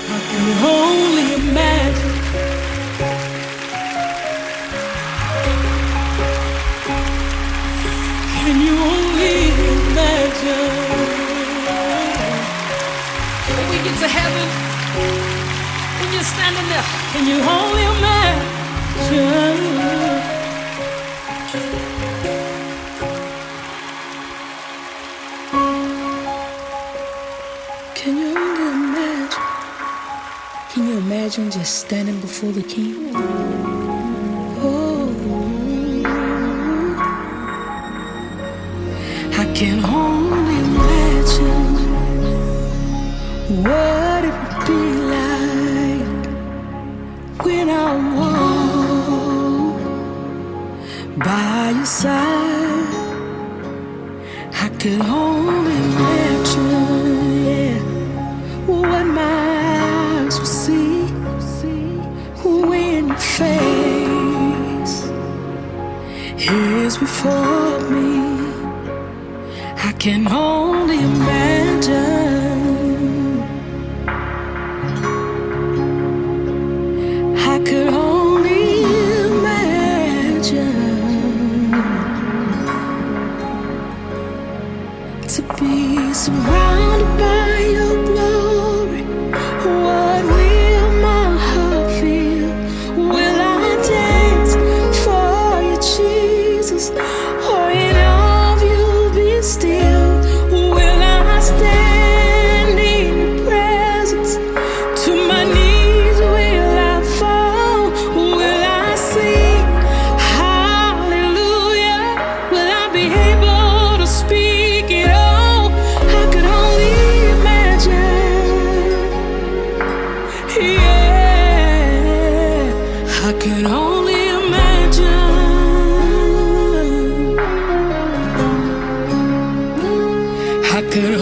I can only imagine. Can you only imagine? When we get to heaven, when you're standing there, can you only imagine? Can you only imagine? Can you imagine just standing before the King? Oh, I can only imagine what it would be like when I walk by your side. I could only imagine, yeah, what my eyes will see when your face is before me. I can only imagine. I could only imagine to be surrounded by your glory. What will my heart feel? Will I dance for you, Jesus? Or in all of you be still? Will I stand in your presence? To my knees will I fall? Will I sing hallelujah? Will I be able to speak it all? I could only imagine. Yeah, I could only imagine. I could